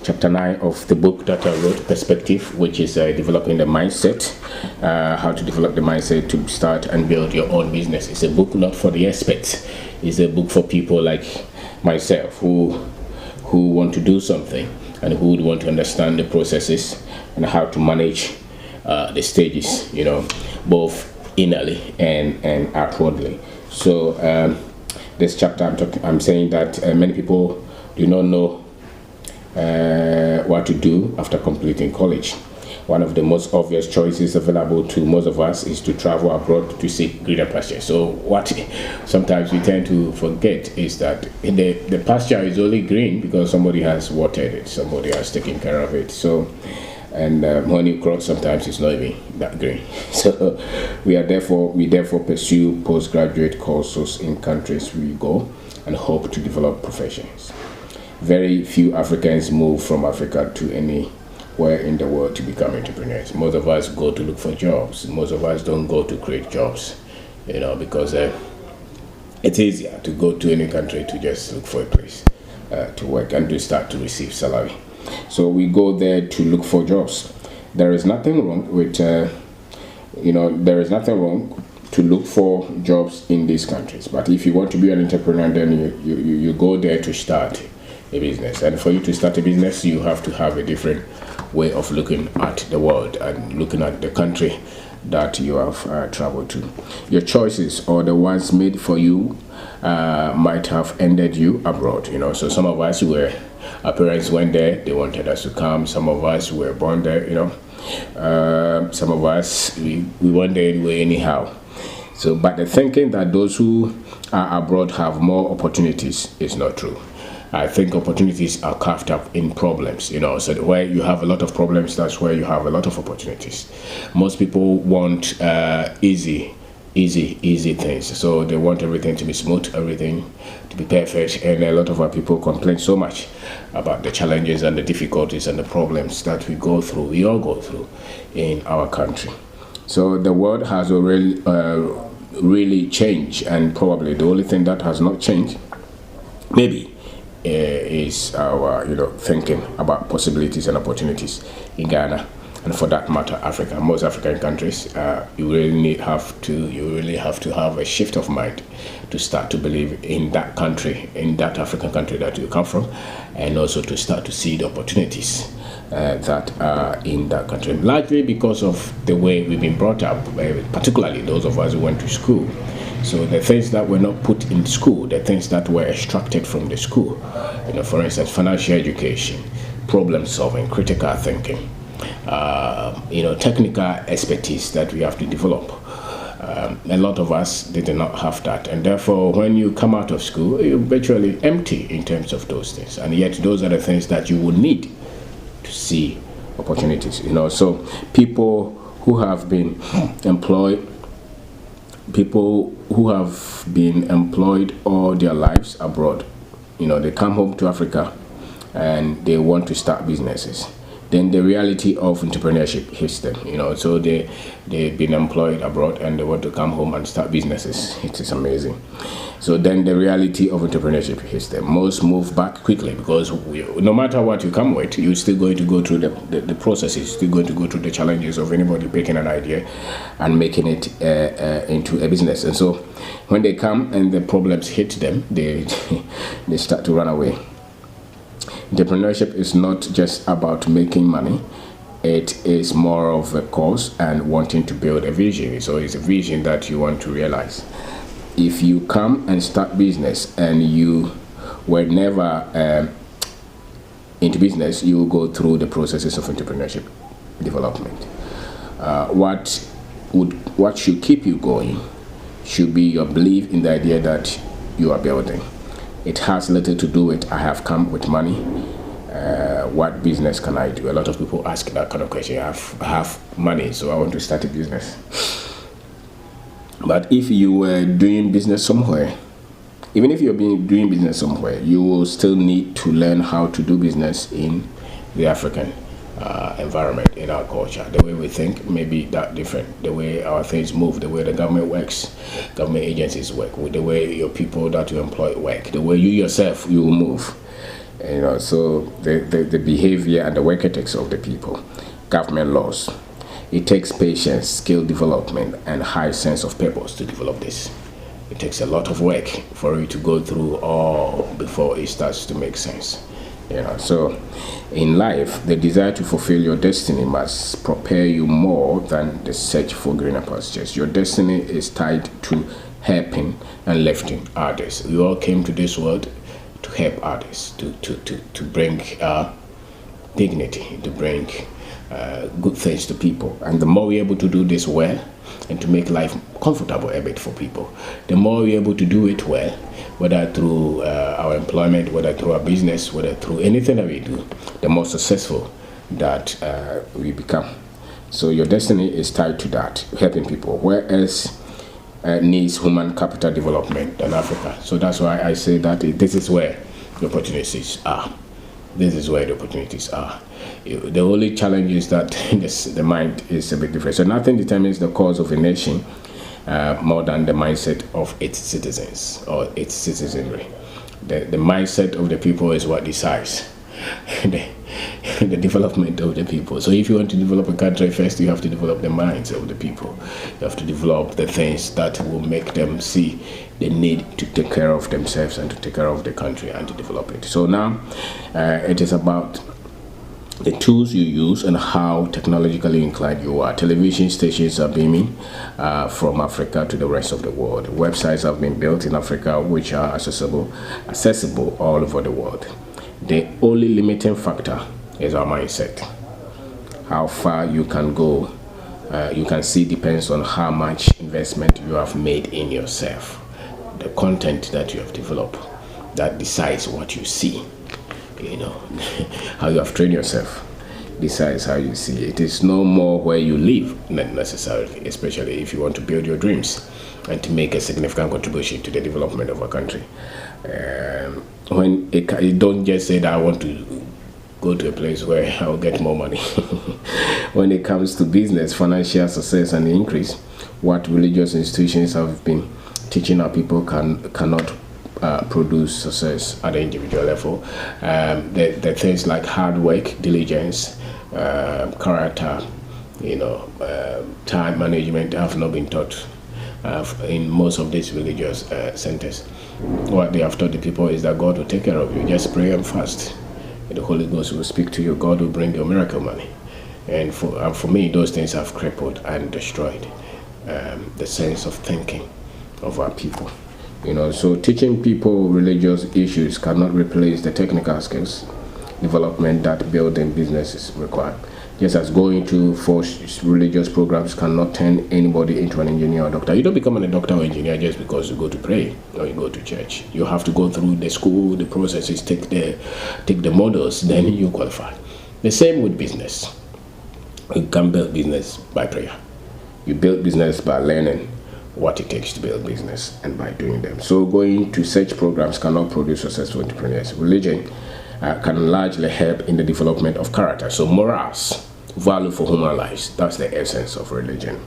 chapter 9 of the book that I wrote, Perspective, which is developing the mindset, how to develop the mindset to start and build your own business. It's a book not for the experts. It's a book for people like myself who want to do something and who would want to understand the processes and how to manage the stages, both innerly and outwardly. So this chapter I'm saying that many people do not know what to do after completing college. One of the most obvious choices available to most of us is to travel abroad to seek greener pasture. So what sometimes we tend to forget is that the pasture is only green because somebody has watered it, somebody has taken care of it. So, and when you cross, sometimes it's not even that green. So we therefore pursue postgraduate courses in countries we go and hope to develop professions. Very few Africans move from Africa to anywhere in the world to become entrepreneurs. Most of us go to look for jobs. Most of us don't go to create jobs, because it's easier to go to any country to just look for a place to work and to start to receive salary. So we go there to look for jobs. There is nothing wrong with, there is nothing wrong to look for jobs in these countries. But if you want to be an entrepreneur, then you go there to start a business. And for you to start a business, you have to have a different way of looking at the world and looking at the country that you have traveled to. Your choices or the ones made for you might have ended you abroad. So some of us our parents went there, they wanted us to come. Some of us were born there, some of us we went there anyway anyhow. So but the thinking that those who are abroad have more opportunities is not true. I think opportunities are carved up in problems, so where you have a lot of problems, that's where you have a lot of opportunities. Most people want easy things, so they want everything to be smooth, everything to be perfect, and a lot of our people complain so much about the challenges and the difficulties and the problems that we all go through in our country. So the world has already really changed, and probably the only thing that has not changed, maybe, is our thinking about possibilities and opportunities in Ghana, and for that matter Africa. Most African countries, you really have to have a shift of mind to start to believe in that country, in that African country that you come from, and also to start to see the opportunities that are in that country, largely because of the way we've been brought up, particularly those of us who went to school. So the things that were not put in school, the things that were extracted from the school, for instance, financial education, problem solving, critical thinking, technical expertise that we have to develop. A lot of us did not have that, and therefore when you come out of school, you're virtually empty in terms of those things, and yet those are the things that you would need to see opportunities. So people who have been employed all their lives abroad, they come home to Africa and they want to start businesses. Then the reality of entrepreneurship hits them, so they've been employed abroad and they want to come home and start businesses. It is amazing. So then the reality of entrepreneurship hits them. Most move back quickly because no matter what you come with, you're still going to go through the processes, still going to go through the challenges of anybody picking an idea and making it into a business. And so when they come and the problems hit them, they start to run away. Entrepreneurship is not just about making money. It is more of a cause and wanting to build a vision. So it's a vision that you want to realize. If you come and start business and you were never into business, you will go through the processes of entrepreneurship development. What should keep you going should be your belief in the idea that you are building. It has little to do with I have come with money. What business can I do? A lot of people ask that kind of question. I have money, so I want to start a business. But if you were doing business somewhere, even if you're doing business somewhere, you will still need to learn how to do business in the African environment, in our culture. The way we think may be that different. The way our things move, the way the government works, government agencies work, with the way your people that you employ work, the way you yourself, you will move. So the behavior and the work ethics of the people, government laws. It takes patience, skill development, and high sense of purpose to develop this. It takes a lot of work for you to go through all before it starts to make sense. So in life, the desire to fulfill your destiny must prepare you more than the search for greener pastures. Your destiny is tied to helping and lifting others. We all came to this world to help others, to bring dignity, to bring good things to people. And the more we're able to do this well and to make life comfortable a bit for people, the more we're able to do it well, whether through our employment, whether through our business, whether through anything that we do, the more successful that we become. So your destiny is tied to that, helping people, whereas needs human capital development than Africa. So that's why I say that this is where the opportunities are. This is where the opportunities are. The only challenge is that the mind is a bit different. So nothing determines the cause of a nation more than the mindset of its citizens or its citizenry. The mindset of the people is what decides the development of the people. So if you want to develop a country, first you have to develop the minds of the people. You have to develop the things that will make them see the need to take care of themselves and to take care of the country and to develop it. So now it is about the tools you use and how technologically inclined you are. Television stations are beaming from Africa to the rest of the world. Websites have been built in Africa which are accessible all over the world. The only limiting factor is our mindset. How far you can go, you can see, depends on how much investment you have made in yourself. The content that you have developed, that decides what you see. How you have trained yourself decides how you see. It is no more where you live, not necessarily, especially if you want to build your dreams and to make a significant contribution to the development of a country. When you don't just say that I want to go to a place where I'll get more money. When it comes to business, financial success and increase, what religious institutions have been teaching our people cannot produce success at the individual level. The things like hard work, diligence, character, time management have not been taught in most of these religious centers. What they have taught the people is that God will take care of you. Just pray and fast. The Holy Ghost will speak to you. God will bring you miracle money. And for me, those things have crippled and destroyed the sense of thinking of our people. So teaching people religious issues cannot replace the technical skills development that building businesses require. Just as going to force religious programs cannot turn anybody into an engineer or doctor. You don't become a doctor or engineer just because you go to pray or you go to church. You have to go through the school, the processes, take the models, then you qualify. The same with business. You can't build business by prayer. You build business by learning what it takes to build business and by doing them. So going to such programs cannot produce successful entrepreneurs. Religion can largely help in the development of character. So morals, value for human lives, that's the essence of religion,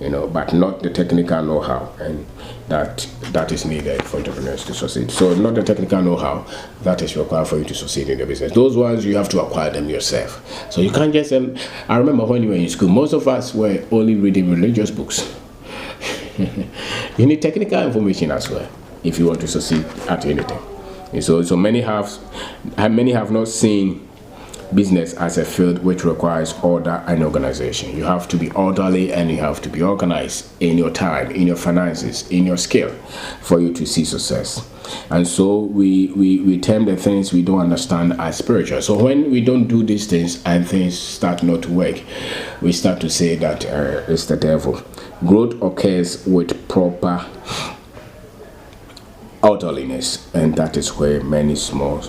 but not the technical know-how, and that is needed for entrepreneurs to succeed. So not the technical know-how that is required for you to succeed in the business. Those ones you have to acquire them yourself. So you can't just I remember when you were in school, most of us were only reading religious books. You need technical information as well if you want to succeed at anything. And so many have not seen business as a field which requires order and organization. You have to be orderly and you have to be organized in your time, in your finances, in your skill for you to see success. And so we term the things we don't understand as spiritual. So when we don't do these things and things start not to work, we start to say that it's the devil. Growth occurs with proper orderliness, and that is where many small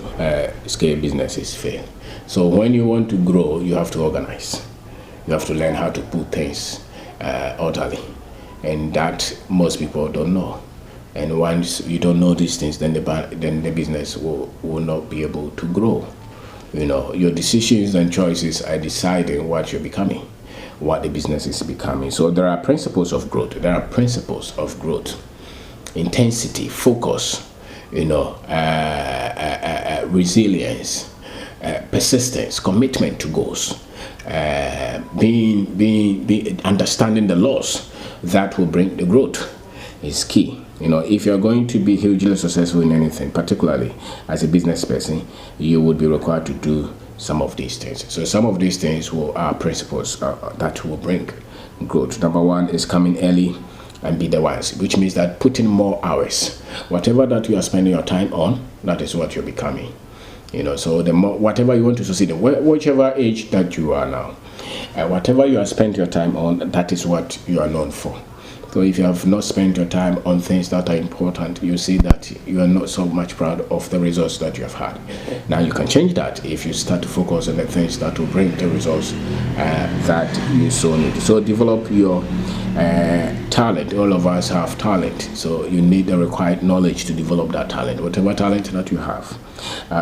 scale businesses fail. So when you want to grow, you have to organize. You have to learn how to put things orderly, and that most people don't know. And once you don't know these things, then the business will not be able to grow. Your decisions and choices are deciding what you're becoming, what the business is becoming. So there are principles of growth. Intensity, focus, resilience, persistence, commitment to goals, being understanding the laws that will bring the growth is key. If you're going to be hugely successful in anything, particularly as a business person, you would be required to do some of these things. So some of these things are principles that will bring growth. Number one is coming early and be the ones, which means that putting more hours. Whatever that you are spending your time on, that is what you're becoming. So the more, whatever you want to succeed in, whichever age that you are now, whatever you have spent your time on, that is what you are known for. So if you have not spent your time on things that are important, you see that you are not so much proud of the results that you have had. Now you can change that if you start to focus on the things that will bring the results that you so need. So develop your talent. All of us have talent, so you need the required knowledge to develop that talent, whatever talent that you have.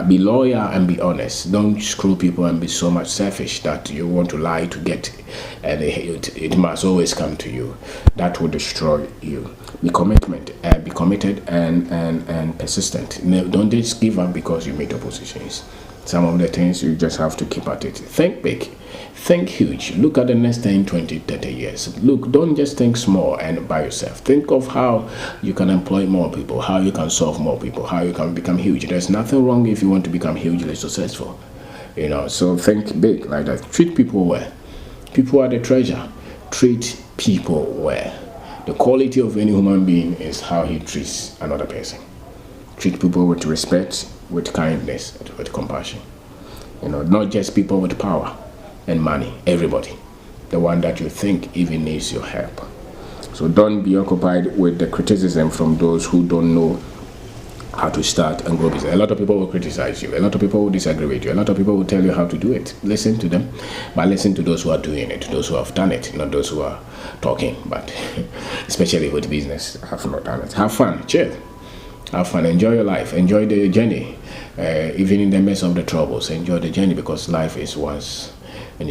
Be loyal and be honest. Don't screw people and be so much selfish that you want to lie to get, and it must always come to you. That will destroy you. Be committed and persistent. Don't just give up because you meet oppositions. Some of the things you just have to keep at it. Think big, think huge. Look at the next 10, 20, 30 years. Look, don't just think small and by yourself. Think of how you can employ more people, how you can solve more people, how you can become huge. There's nothing wrong if you want to become hugely successful. So think big like that. Treat people well. People are the treasure. Treat people well. The quality of any human being is how he treats another person. Treat people with respect, with kindness, with compassion. Not just people with power and money, everybody. The one that you think even needs your help. So don't be occupied with the criticism from those who don't know how to start and grow business. A lot of people will criticize you. A lot of people will disagree with you. A lot of people will tell you how to do it. Listen to them, but listen to those who are doing it, those who have done it, not those who are talking. But especially with business, have not done it. Have fun, chill. Have fun, enjoy your life, enjoy the journey. Even in the midst of the troubles, enjoy the journey, because life is once. And